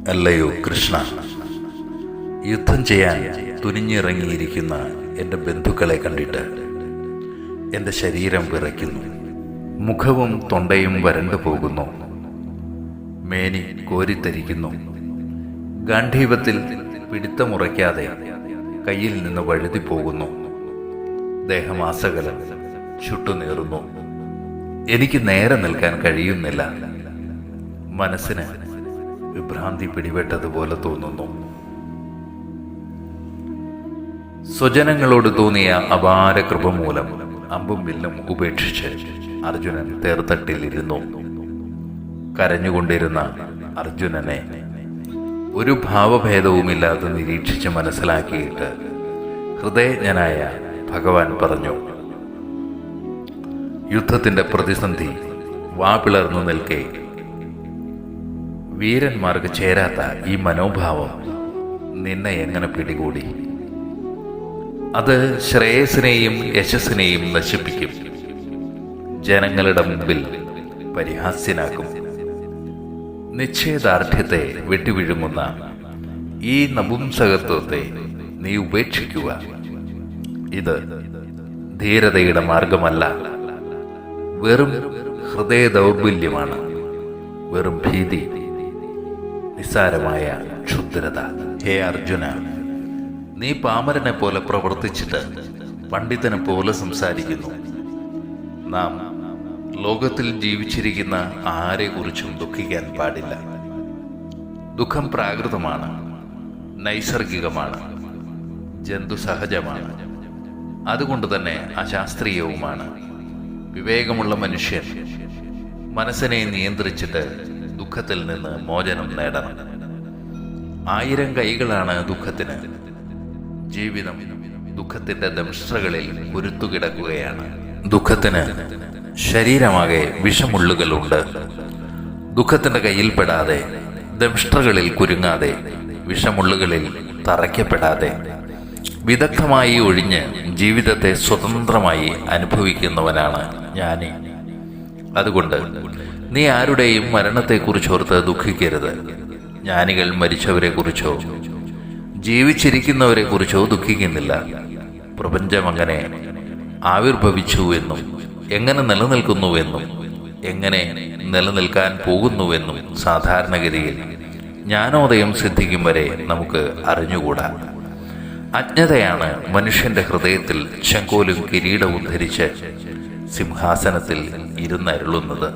അല്ലയോ കൃഷ്ണ, യുദ്ധം ചെയ്യാൻ തുനിഞ്ഞിറങ്ങിയിരിക്കുന്ന എൻ്റെ ബന്ധുക്കളെ കണ്ടിട്ട് എൻ്റെ ശരീരം വിറയ്ക്കുന്നു. മുഖവും തൊണ്ടയും വരണ്ടു പോകുന്നു. മേനി കോരിത്തരിക്കുന്നു. ഗാന്ധീവത്തിൽ പിടിത്തമുറയ്ക്കാതെ കയ്യിൽ നിന്ന് വഴുതിപ്പോകുന്നു. ദേഹമാസകലം ചുട്ടുനീറുന്നു. എനിക്ക് നേരെ നിൽക്കാൻ കഴിയുന്നില്ല. മനസ്സിന് വിഭ്രാന്തി പിടിപെട്ടതുപോലെ തോന്നുന്നു. സ്വജനങ്ങളോട് തോന്നിയ അപാര കൃപ മൂലം അമ്പും വില്ലും ഉപേക്ഷിച്ച് അർജുനൻ തേർത്തട്ടിലിരുന്നു. കരഞ്ഞുകൊണ്ടിരുന്ന അർജുനനെ ഒരു ഭാവഭേദവുമില്ലാതെ നിരീക്ഷിച്ച് മനസ്സിലാക്കിയിട്ട് ഹൃദയജ്ഞനായ ഭഗവാൻ പറഞ്ഞു, യുദ്ധത്തിന്റെ പ്രതിസന്ധി വാപിളർന്നു നിൽക്കെ വീരന്മാർക്ക് ചേരാത്ത ഈ മനോഭാവം നിന്നെ എങ്ങനെ പിടികൂടി? അത് ശ്രേയസിനെയും യശസ്സിനെയും നശിപ്പിക്കും. ജനങ്ങളുടെ മുമ്പിൽ പരിഹാസ്യനാക്കും. നിശ്ചയദാർഢ്യത്തെ വെട്ടിവിഴുങ്ങുന്ന ഈ നപുംസകത്വത്തെ നീ ഉപേക്ഷിക്കുക. ഇത് ധീരതയുടെ മാർഗമല്ല, വെറും ഹൃദയ ദൗർബല്യമാണ്, വെറും ഭീതി, നിസ്സാരമായ ക്ഷുദ്രത. ഹേ അർജുന, നീ പാമരനെ പോലെ പ്രവർത്തിച്ചിട്ട് പണ്ഡിതനെ പോലെ സംസാരിക്കുന്നു. നാം ലോകത്തിൽ ജീവിച്ചിരിക്കുന്ന ആരെക്കുറിച്ചും ദുഃഖിക്കാൻ പാടില്ല. ദുഃഖം പ്രാകൃതമാണ്, നൈസർഗികമാണ്, ജന്തുസഹജമാണ്. അതുകൊണ്ട് തന്നെ അശാസ്ത്രീയവുമാണ്. വിവേകമുള്ള മനുഷ്യൻ മനസ്സിനെ നിയന്ത്രിച്ചിട്ട് ദുഃഖത്തിൽ നിന്ന് മോചനം നേടണം. 1000 കൈകളാണ് ദുഃഖത്തിന്. ജീവിതം ദുഃഖത്തിന്റെ ദംഷ്ട്രകളിൽ കുരുത്തുകിടക്കുകയാണ്. ദുഃഖത്തിന് ശരീരമാകെ വിഷമുള്ളുകളുണ്ട്. ദുഃഖത്തിന്റെ കയ്യിൽപ്പെടാതെ, ദംഷ്ട്രകളിൽ കുരുങ്ങാതെ, വിഷമുള്ളുകളിൽ തറയ്ക്കപ്പെടാതെ വിദഗ്ധമായി ഒഴിഞ്ഞ് ജീവിതത്തെ സ്വതന്ത്രമായി അനുഭവിക്കുന്നവനാണ് ജ്ഞാനി. അതുകൊണ്ട് നീ ആരുടെയും മരണത്തെക്കുറിച്ചോർത്ത് ദുഃഖിക്കരുത്. ജ്ഞാനികൾ മരിച്ചവരെക്കുറിച്ചോ ജീവിച്ചിരിക്കുന്നവരെക്കുറിച്ചോ ദുഃഖിക്കുന്നില്ല. പ്രപഞ്ചം അങ്ങനെ ആവിർഭവിച്ചുവെന്നും എങ്ങനെ നിലനിൽക്കുന്നുവെന്നും എങ്ങനെ നിലനിൽക്കാൻ പോകുന്നുവെന്നും സാധാരണഗതിയിൽ ജ്ഞാനോദയം സിദ്ധിക്കും വരെ നമുക്ക് അറിഞ്ഞുകൂടാ. അജ്ഞതയാണ് മനുഷ്യന്റെ ഹൃദയത്തിൽ ചെങ്കോലും കിരീടവും ധരിച്ച് സിംഹാസനത്തിൽ ഇരുന്നരുളുന്നത്.